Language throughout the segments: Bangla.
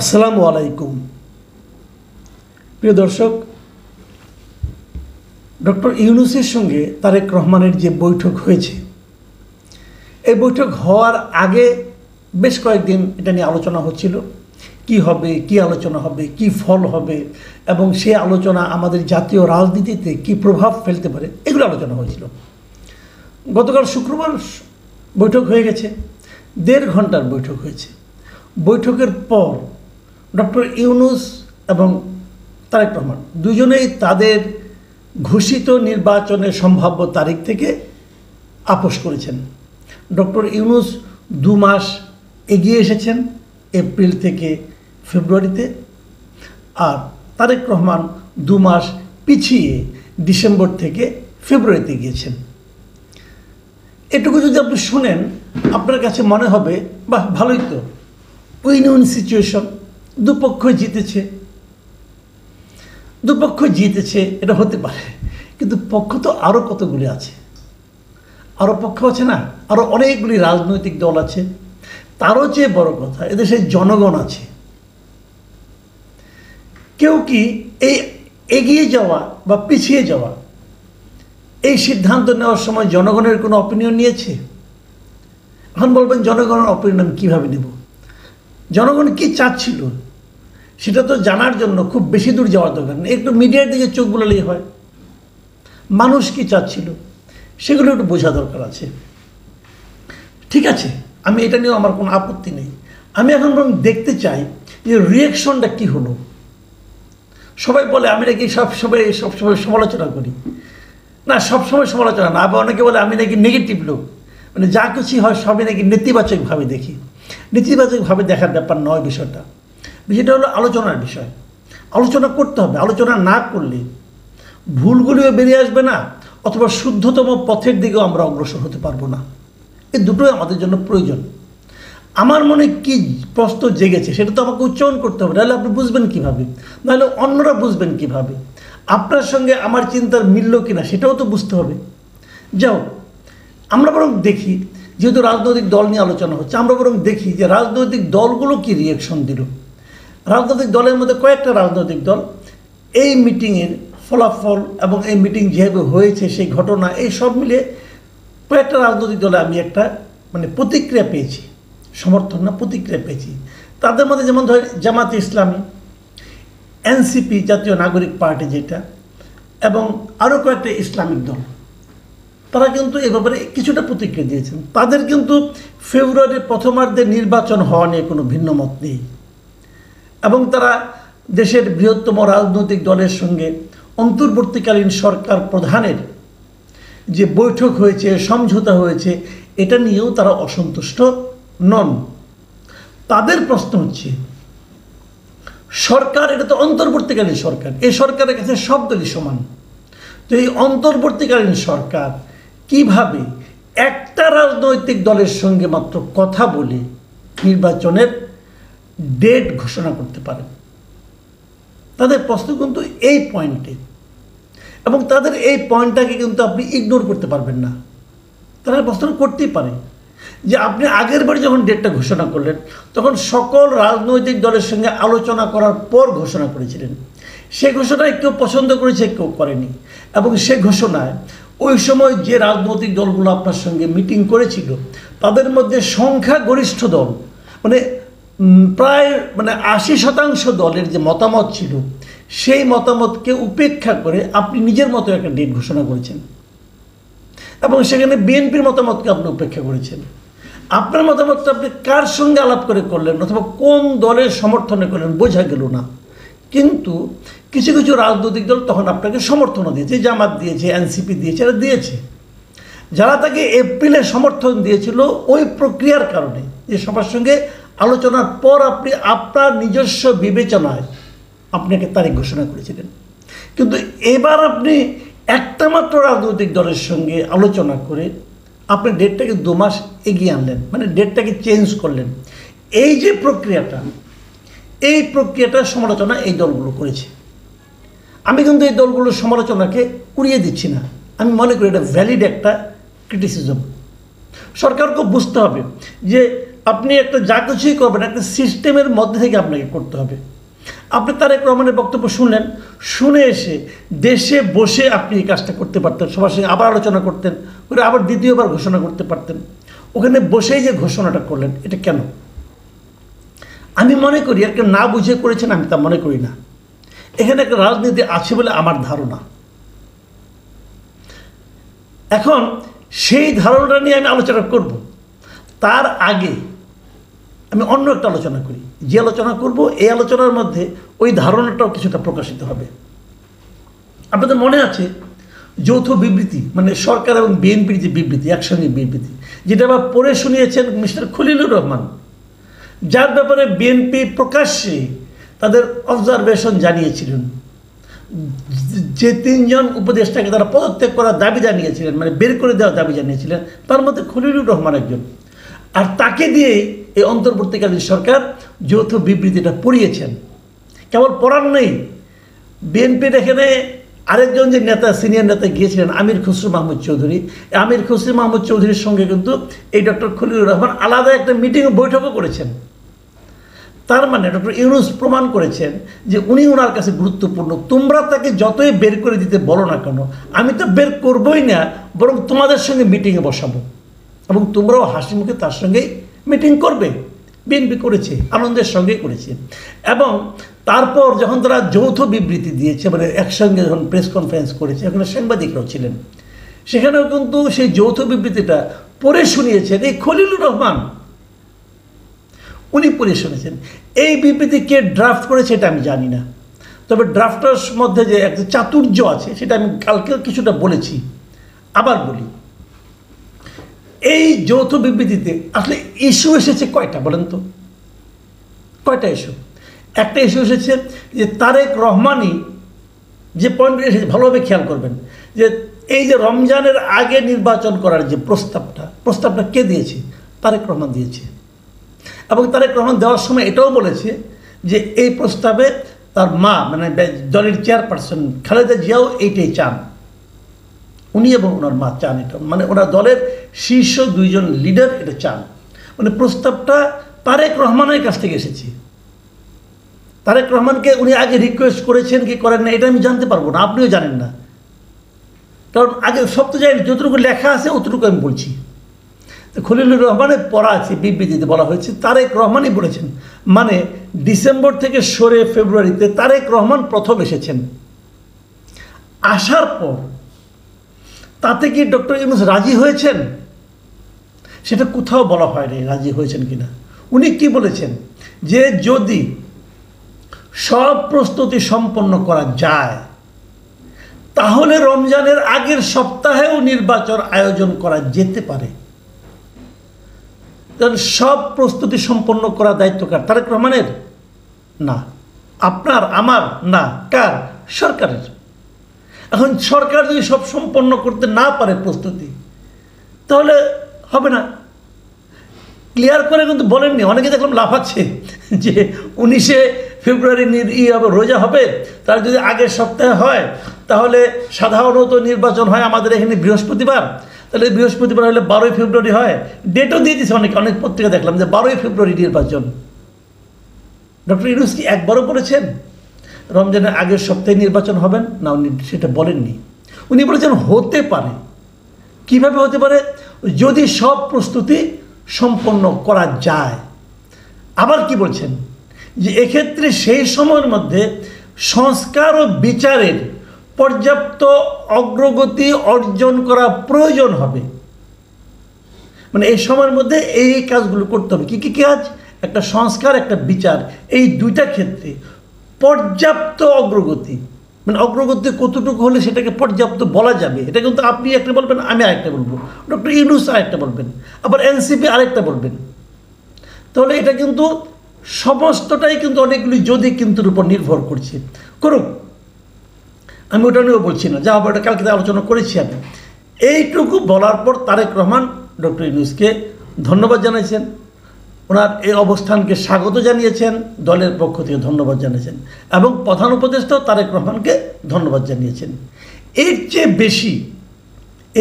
আসসালামু আলাইকুম প্রিয় দর্শক, ডক্টর ইউনূসের সঙ্গে তারেক রহমানের যে বৈঠক হয়েছে, এই বৈঠক হওয়ার আগে বেশ কয়েকদিন এটা নিয়ে আলোচনা হচ্ছিল। কি হবে, কি আলোচনা হবে, কি ফল হবে এবং সেই আলোচনা আমাদের জাতীয় রাজনীতিতে কি প্রভাব ফেলতে পারে, এগুলো আলোচনা হয়েছিল। গতকাল শুক্রবার বৈঠক হয়ে গেছে, 1.5 ঘন্টার বৈঠক হয়েছে। বৈঠকের পর ডক্টর ইউনূস এবং তারেক রহমান দুজনেই তাদের ঘোষিত নির্বাচনের সম্ভাব্য তারিখ থেকে আপোস করেছেন। ডক্টর ইউনূস 2 মাস এগিয়ে এসেছেন, এপ্রিল থেকে ফেব্রুয়ারিতে, আর তারেক রহমান 2 মাস পিছিয়ে ডিসেম্বর থেকে ফেব্রুয়ারিতে গিয়েছেন। এটুকু যদি আপনি শুনেন, আপনার কাছে মনে হবে বাহ, ভালোই তো, উইন উইন সিচুয়েশন, দুপক্ষই জিতেছে, এটা হতে পারে। কিন্তু পক্ষ তো আরও কতগুলি আছে, আরও পক্ষ আছে না, আরও অনেকগুলি রাজনৈতিক দল আছে। তারও চেয়ে বড় কথা, এদেশের জনগণ আছে। কেউ কি এই এগিয়ে যাওয়া বা পিছিয়ে যাওয়া, এই সিদ্ধান্ত নেওয়ার সময় জনগণের কোনো অপিনিয়ন নিয়েছে? এখন বলবেন জনগণের অপিনিয়ন কীভাবে নেব? জনগণ কি চাচ্ছিল সেটা তো জানার জন্য খুব বেশি দূর যাওয়ার দরকার নেই, একটু মিডিয়ার দিকে চোখ বুলালেই হয়। মানুষ কি চাচ্ছিল সেগুলো একটু বোঝা দরকার আছে। ঠিক আছে, আমি এটা নিয়েও আমার কোনো আপত্তি নেই। আমি এখন বরং দেখতে চাই যে রিয়াকশনটা কি হলো। সবাই বলে আমি নাকি সবসময় সমালোচনা করি। না, সবসময় সমালোচনা না। আবার অনেকে বলে আমি নাকি নেগেটিভ লোক, মানে যা কিছু হয় সবই নাকি নেতিবাচকভাবে দেখি। নেতিবাচকভাবে দেখার ব্যাপার নয় বিষয়টা হলো আলোচনার বিষয়। আলোচনা করতে হবে। আলোচনা না করলে ভুলগুলিও বেরিয়ে আসবে না, অথবা শুদ্ধতম পথের দিকেও আমরা অগ্রসর হতে পারবো না। এই দুটোই আমাদের জন্য প্রয়োজন। আমার মনে কি প্রশ্ন জেগেছে সেটা তো আমাকে উচ্চারণ করতে হবে, নাহলে আপনি বুঝবেন কীভাবে, নাহলে অন্যরা বুঝবেন কীভাবে, আপনার সঙ্গে আমার চিন্তার মিলল কিনা সেটাও তো বুঝতে হবে। যাও, আমরা বরং দেখি, যেহেতু রাজনৈতিক দল নিয়ে আলোচনা হচ্ছে, আমরা বরং দেখি যে রাজনৈতিক দলগুলো কি রিয়াকশন দিল। রাজনৈতিক দলের মধ্যে কয়েকটা রাজনৈতিক দল এই মিটিংয়ের ফলাফল এবং এই মিটিং যেভাবে হয়েছে, সেই ঘটনা, এই সব মিলে কয়েকটা রাজনৈতিক দলে আমি একটা প্রতিক্রিয়া পেয়েছি, সমর্থন না, প্রতিক্রিয়া পেয়েছি। তাদের মধ্যে যেমন ধরেন জামাতে ইসলামী, এনসিপি, জাতীয় নাগরিক পার্টি যেটা, এবং আরও কয়েকটা ইসলামিক দল, তারা কিন্তু এ ব্যাপারে কিছুটা প্রতিক্রিয়া দিয়েছেন। তাদের কিন্তু ফেব্রুয়ারির প্রথমার্ধে নির্বাচন হওয়া নিয়ে কোনো ভিন্ন মত নেই, এবং তারা দেশের বৃহত্তম রাজনৈতিক দলের সঙ্গে অন্তর্বর্তীকালীন সরকার প্রধানের যে বৈঠক হয়েছে, সমঝোতা হয়েছে, এটা নিয়েও তারা অসন্তুষ্ট নন। তাদের প্রশ্ন হচ্ছে, সরকার এটা তো অন্তর্বর্তীকালীন সরকার, এই সরকারের কাছে সব দলই সমান। তো এই অন্তর্বর্তীকালীন সরকার কিভাবে একটা রাজনৈতিক দলের সঙ্গে মাত্র কথা বলে নির্বাচনের ডেট ঘোষণা করতে পারে? তাদের প্রশ্ন কিন্তু এই পয়েন্টে, এবং তাদের এই পয়েন্টটাকে কিন্তু আপনি ইগনোর করতে পারবেন না। তারা প্রশ্ন করতেই পারে যে আপনি আগের বার যখন ডেটটা ঘোষণা করলেন, তখন সকল রাজনৈতিক দলের সঙ্গে আলোচনা করার পর ঘোষণা করেছিলেন। সে ঘোষণায় কেউ পছন্দ করেছে, কেউ করেনি, এবং সে ঘোষণায় ওই সময় যে রাজনৈতিক দলগুলো আপনার সঙ্গে মিটিং করেছিল, তাদের মধ্যে সংখ্যাগরিষ্ঠ দল, প্রায় 80% দলের যে মতামত ছিল, সেই মতামতকে উপেক্ষা করে আপনি নিজের মতো একটা ডেট ঘোষণা করেছেন, এবং সেখানে বিএনপির মতামতকে আপনি উপেক্ষা করেছেন। আপনার মতামতটা আপনি কার সঙ্গে আলাপ করে করলেন, অথবা কোন দলের সমর্থনে করলেন, বোঝা গেল না। কিন্তু কিছু কিছু রাজনৈতিক দল তখন আপনাকে সমর্থনও দিয়েছে, জামাত দিয়েছে, এনসিপি দিয়েছে, এরা দিয়েছে। যারা তাকে এপ্রিলে সমর্থন দিয়েছিল ওই প্রক্রিয়ার কারণে, যে সবার সঙ্গে আলোচনার পর আপনি আপনার নিজস্ব বিবেচনায় আপনাকে তারিখ ঘোষণা করেছিলেন। কিন্তু এবার আপনি একটা মাত্র রাজনৈতিক দলের সঙ্গে আলোচনা করে আপনি ডেটটাকে 2 মাস এগিয়ে আনলেন, ডেটটাকে চেঞ্জ করলেন। এই যে প্রক্রিয়াটা, এই প্রক্রিয়াটার সমালোচনা এই দলগুলো করেছে। আমি কিন্তু এই দলগুলোর সমালোচনাকে উড়িয়ে দিচ্ছি না, আমি মনে করি এটা ভ্যালিড একটা ক্রিটিসিজম। সরকারকে বুঝতে হবে যে আপনি একটা যা কিছুই করবেন একটা সিস্টেমের মধ্যে থেকে আপনাকে করতে হবে। আপনি তারেক রহমানের বক্তব্য শুনলেন, শুনে এসে দেশে বসে আপনি এই কাজটা করতে পারতেন, সবার সঙ্গে আবার আলোচনা করতেন, করে আবার দ্বিতীয়বার ঘোষণা করতে পারতেন। ওখানে বসেই যে ঘোষণাটা করলেন, এটা কেন? আমি মনে করি আর কেউ না বুঝে করেছেন, আমি তা মনে করি না। এখানে একটা রাজনীতি আছে বলে আমার ধারণা। এখন সেই ধারণাটা নিয়ে আমি আলোচনা করব। তার আগে আমি অন্য একটা আলোচনা করি। যে আলোচনা করব এই আলোচনার মধ্যে ওই ধারণাটাও কিছুটা প্রকাশিত হবে। আপনাদের মনে আছে যৌথ বিবৃতি, মানে সরকার এবং বিএনপির যে বিবৃতি, একসঙ্গে বিবৃতি, যেটা আবার পড়ে শুনিয়েছেন মিস্টার খলিলুর রহমান, যার ব্যাপারে বিএনপি প্রকাশ্যে তাদের অবজারভেশন জানিয়েছিলেন। যে তিনজন উপদেষ্টাকে তারা পদত্যাগ করার দাবি জানিয়েছিলেন, মানে বের করে দেওয়ার দাবি জানিয়েছিলেন, তার মধ্যে খলিলুর রহমান একজন। আর তাকে দিয়ে এই অন্তর্বর্তীকালীন সরকার যৌথ বিবৃতিটা পড়িয়েছেন। কেবল পড়ার নেই, বিএনপির এখানে আরেকজন যে নেতা, সিনিয়র নেতা গিয়েছিলেন আমির খসরু মাহমুদ চৌধুরী, আমির খসরু মাহমুদ চৌধুরীর সঙ্গে কিন্তু এই ডক্টর খলিলুর রহমান আলাদা একটা মিটিং বৈঠকও করেছেন। তার মানে ডক্টর ইউনূস প্রমাণ করেছেন যে উনি ওনার কাছে গুরুত্বপূর্ণ। তোমরা তাকে যতই বের করে দিতে বলো না কেন, আমি তো বের করবই না, বরং তোমাদের সঙ্গে মিটিংয়ে বসাবো এবং তোমরাও হাসি মুখে তার সঙ্গে মিটিং করবে। বিএনপি করেছে, আনন্দের সঙ্গেই করেছে। এবং তারপর যখন তারা যৌথ বিবৃতি দিয়েছে, মানে একসঙ্গে যখন প্রেস কনফারেন্স করেছে, ওখানে সাংবাদিকরাও ছিলেন, সেখানেও কিন্তু সেই যৌথ বিবৃতিটা পড়ে শুনিয়েছেন এই খলিলুর রহমান। উনি পড়ে শুনেছেন। এই বিবৃতি কে ড্রাফট করেছে এটা আমি জানি না, তবে ড্রাফটার মধ্যে যে একটা চাতুর্য আছে সেটা আমি কালকে কিছুটা বলেছি, আবার বলি। এই যৌথ বিবৃতিতে আসলে ইস্যু এসেছে কয়টা বলেন তো? কয়টা ইস্যু? একটা ইস্যু এসেছে যে তারেক রহমানই যে পয়েন্ট এসেছে, ভালোভাবে খেয়াল করবেন, যে এই যে রমজানের আগে নির্বাচন করার যে প্রস্তাবটা কে দিয়েছে? তারেক রহমান দিয়েছে। এবং তারেক রহমান দেওয়ার সময় এটাও বলেছে যে এই প্রস্তাবে তার মা, মানে দলের চেয়ারপারসন খালেদা জিয়াও এইটাই চান, উনি এবং ওনার মা চান এটা, মানে ওনার দলের শীর্ষ দুইজন লিডার এটা চান। মানে প্রস্তাবটা তারেক রহমানের কাছ থেকে এসেছে। তারেক রহমানকে উনি আগে রিকোয়েস্ট করেছেন কি করেন না এটা আমি জানতে পারবো না, আপনিও জানেন না, কারণ আগে সব তো জানি, যতটুকু লেখা আছে অতটুকু আমি বলছি। খলিলুর রহমানের পড়া আছে, বিবৃতিতে বলা হয়েছে তারেক রহমানই বলেছেন, মানে ডিসেম্বর থেকে সরে ফেব্রুয়ারিতে তারেক রহমান প্রথম এসেছেন। আসার পর তাতে কি ডক্টর ইউনূস রাজি হয়েছেন? সেটা কোথাও বলা হয়নি রাজি হয়েছেন কিনা। উনি কি বলেছেন? যে যদি সব প্রস্তুতি সম্পন্ন করা যায় তাহলে রমজানের আগের সপ্তাহেও নির্বাচন আয়োজন করা যেতে পারে। কারণ সব প্রস্তুতি সম্পন্ন করার দায়িত্ব কার? তারেক রহমানের না, আপনার, আমার না, কার? সরকারের। এখন সরকার যদি সব সম্পন্ন করতে না পারে প্রস্তুতি, তাহলে হবে না। ক্লিয়ার করে কিন্তু বলেননি, অনেকে দেখলাম লাফাচ্ছে যে 19শে ফেব্রুয়ারি রোজা হবে, তার যদি আগের সপ্তাহে হয় তাহলে সাধারণত নির্বাচন হয় আমাদের এখানে বৃহস্পতিবার, তাহলে বৃহস্পতিবার হলে 12ই ফেব্রুয়ারি হয়। ডেটও দিয়ে দিচ্ছে অনেক পত্রিকা দেখলাম যে 12ই ফেব্রুয়ারি নির্বাচন। ডক্টর ইউনূস কি একবারও বলেছেন রমজানের আগের সপ্তাহে নির্বাচন হবেন? না, উনি সেটা বলেননি। উনি বলেছেন হতে পারে। কিভাবে হতে পারে? যদি সব প্রস্তুতি সম্পন্ন করা যায়। আবার কি বলছেন? যে এক্ষেত্রে সেই সময়ের মধ্যে সংস্কার ও বিচারের পর্যাপ্ত অগ্রগতি অর্জন করা প্রয়োজন হবে। মানে এই সময়ের মধ্যে এই কাজগুলো করতে হবে। কী কী কাজ? একটা সংস্কার, একটা বিচার, এই দুইটা ক্ষেত্রে পর্যাপ্ত অগ্রগতি। মানে অগ্রগতি কতটুকু হলে সেটাকে পর্যাপ্ত বলা যাবে, এটা কিন্তু আপনি একটা বলবেন, আমি আরেকটা বলবো, ডক্টর ইউনূস আরেকটা বলবেন, আবার এনসিপি আরেকটা বলবেন। তাহলে এটা কিন্তু সমস্তটাই কিন্তু অনেকগুলি যদি কিন্তুর উপর নির্ভর করছে। করুক, আমি ওটা নিয়েও বলছি না, যা হবে ওটা কালকে আলোচনা করেছি আমি। এইটুকু বলার পর তারেক রহমান ডক্টর ইউনূসকে ধন্যবাদ জানিয়েছেন, ওনার এই অবস্থানকে স্বাগত জানিয়েছেন, দলের পক্ষ থেকে ধন্যবাদ জানিয়েছেন, এবং প্রধান উপদেষ্টাও তারেক রহমানকে ধন্যবাদ জানিয়েছেন। এর চেয়ে বেশি,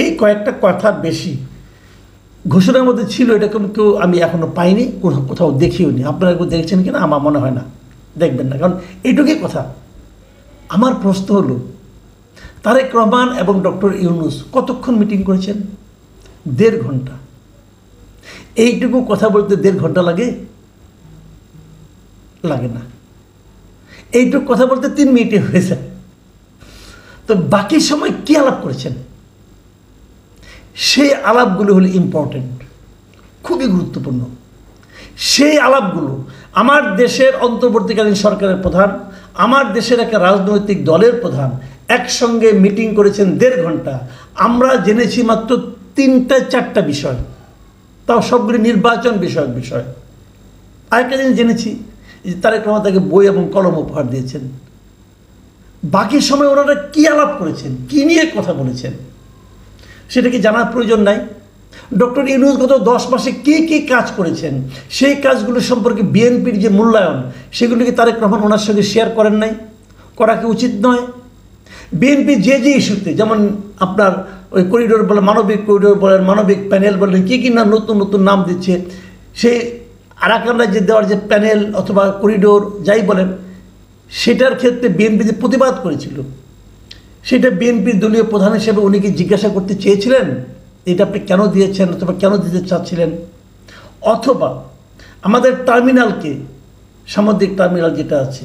এই কয়েকটা কথার বেশি ঘোষণার মধ্যে ছিল, এরকম কেউ আমি এখনও পাইনি, কোথাও দেখিও নি। আপনারা কেউ দেখছেন কিনা আমার মনে হয় না, দেখবেন না, কারণ এইটুকুই কথা। আমার প্রশ্ন হলো, তারেক রহমান এবং ডক্টর ইউনূস কতক্ষণ মিটিং করেছেন? 1.5 ঘন্টা। এইটুকু কথা বলতে 1.5 ঘন্টা লাগে? লাগে না। এইটুকু কথা বলতে 3 মিনিটে হয়ে যায়। তো বাকি সময় কি আলাপ করেছেন? সেই আলাপগুলো হলো ইম্পর্টেন্ট, খুবই গুরুত্বপূর্ণ। সেই আলাপগুলো আমার দেশের অন্তর্বর্তীকালীন সরকারের প্রধান, আমার দেশের একটা রাজনৈতিক দলের প্রধান একসঙ্গে মিটিং করেছেন 1.5 ঘন্টা। আমরা জেনেছি মাত্র 3-4টা বিষয়, তাও সবগুলি নির্বাচন বিষয়ক বিষয়। আরেকটা জিনিস জেনেছি যে তারেক রহমান তাকে বই এবং কলম উপহার দিয়েছেন। বাকি সময় ওনারা কী আলাপ করেছেন, কী নিয়ে কথা বলেছেন, সেটা কি জানার প্রয়োজন নাই? ডক্টর ইউনূস গত 10 মাসে কী কী কাজ করেছেন, সেই কাজগুলো সম্পর্কে বিএনপির যে মূল্যায়ন, সেগুলিকে তারেক রহমান ওনার সঙ্গে শেয়ার করেন নাই? করা কি উচিত নয়? বিএনপি যে ইস্যুতে, যেমন আপনার ওই করিডোর বলে, মানবিক করিডোর বলেন, মানবিক প্যানেল বলেন, কী কী না নতুন নতুন নাম দিচ্ছে, সেই আরাকান রাজ্যে দেওয়ার যে প্যানেল অথবা করিডোর যাই বলেন, সেটার ক্ষেত্রে বিএনপি যে প্রতিবাদ করেছিল, সেটা বিএনপির দলীয় প্রধান হিসেবে উনি কি জিজ্ঞাসা করতে চেয়েছিলেন এটা আপনি কেন দিয়েছেন অথবা কেন দিতে চাচ্ছিলেন? অথবা আমাদের টার্মিনালকে, সামুদ্রিক টার্মিনাল যেটা আছে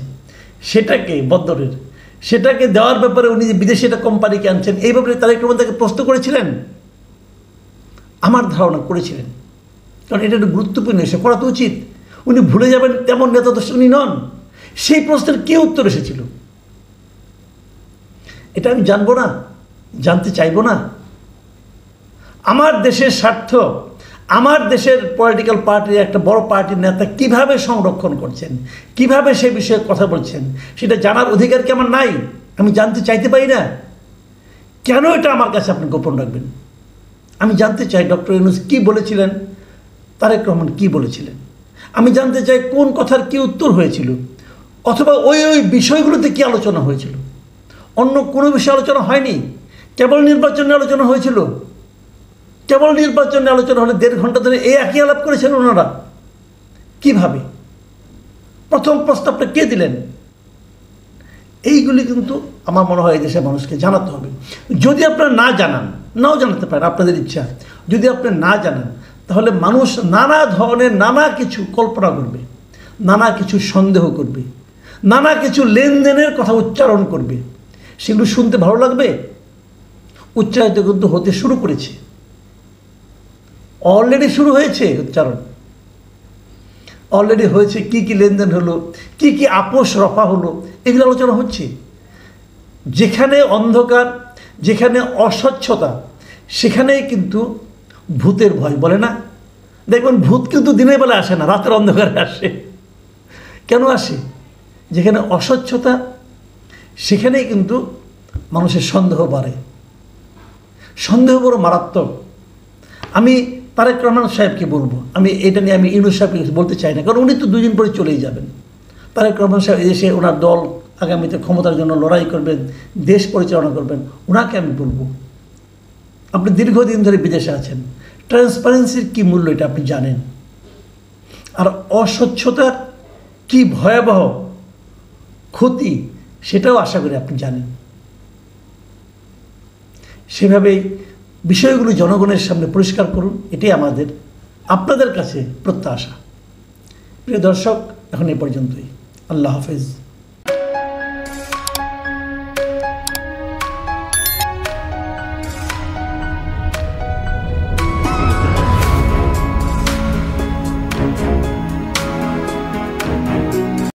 সেটাকে, বন্দরের, সেটাকে দেওয়ার ব্যাপারে উনি যে বিদেশি একটা কোম্পানিকে আনছেন, এই ব্যাপারে তারেক রহমান তাকে প্রশ্ন করেছিলেন? আমার ধারণা করেছিলেন, কারণ এটা একটা গুরুত্বপূর্ণ এসে করা তো উচিত। উনি ভুলে যাবেন তেমন নেতা তো উনি নন। সেই প্রশ্নের কে উত্তর এসেছিল? এটা আমি জানবো না, জানতে চাইবো না? আমার দেশের স্বার্থ, আমার দেশের পলিটিক্যাল পার্টির একটা বড় পার্টির নেতা কিভাবে সংরক্ষণ করছেন, কিভাবে সে বিষয়ে কথা বলছেন, সেটা জানার অধিকার কি আমার নাই? আমি জানতে চাইতে পারি না? কেন এটা আমার কাছে আপনি গোপন রাখবেন? আমি জানতে চাই ডক্টর ইউনূস কী বলেছিলেন, তারেক রহমান কী বলেছিলেন। আমি জানতে চাই কোন কথার কী উত্তর হয়েছিল, অথবা ওই বিষয়গুলোতে কী আলোচনা হয়েছিল। অন্য কোনো বিষয়ে আলোচনা হয়নি, কেবল নির্বাচনে আলোচনা হয়েছিল। কেবল নির্বাচনে আলোচনা হলে 1.5 ঘন্টা ধরে এই একই আলাপ করেছেন ওনারা। কিভাবে? প্রথম প্রস্তাবটা কে দিলেন? এইগুলি কিন্তু আমার মনে হয় এই দেশের মানুষকে জানাতে হবে। যদি আপনারা না জানান, নাও জানাতে পারেন, আপনাদের ইচ্ছা। যদি আপনি না জানান, তাহলে মানুষ নানা ধরনের নানা কিছু কল্পনা করবে, নানা কিছু সন্দেহ করবে, নানা কিছু লেনদেনের কথা উচ্চারণ করবে। সেগুলো শুনতে ভালো লাগবে? উচ্চারিত কিন্তু হতে শুরু করেছে, অলরেডি শুরু হয়েছে উচ্চারণ, অলরেডি হয়েছে। কি কি লেনদেন হলো, কি কি আপোষ রফা হলো, এগুলো আলোচনা হচ্ছে। যেখানে অন্ধকার, যেখানে অস্বচ্ছতা, সেখানেই কিন্তু ভূতের ভয়, বলে না? দেখবেন ভূত কিন্তু দিনের বেলা আসে না, রাতের অন্ধকারে আসে। কেন আসে? যেখানে অস্বচ্ছতা, সেখানেই কিন্তু মানুষের সন্দেহ বাড়ে। সন্দেহ বড় মারাত্মক। আমি তারেক রহমান সাহেবকে বলবো, আমি এটা নিয়ে আমি ইউনূস সাহেবকে বলতে চাই না, কারণ উনি তো 2 দিন পরে চলেই যাবেন। তারেক রহমান সাহেব এদেশে ওনার দল আগামীতে ক্ষমতার জন্য লড়াই করবেন, দেশ পরিচালনা করবেন, ওনাকে আমি বলবো, আপনি দীর্ঘদিন ধরে বিদেশে আছেন, ট্রান্সপারেন্সির কী মূল্য এটা আপনি জানেন, আর অস্বচ্ছতার কি ভয়াবহ ক্ষতি সেটাও আশা করি আপনি জানেন। সেভাবেই বিষয়গুলো জনগণের সামনে পরিষ্কার করুন, এটাই আমাদের আপনাদের কাছে প্রত্যাশা। প্রিয় দর্শক, এখন এ পর্যন্তই। আল্লাহ হাফেজ।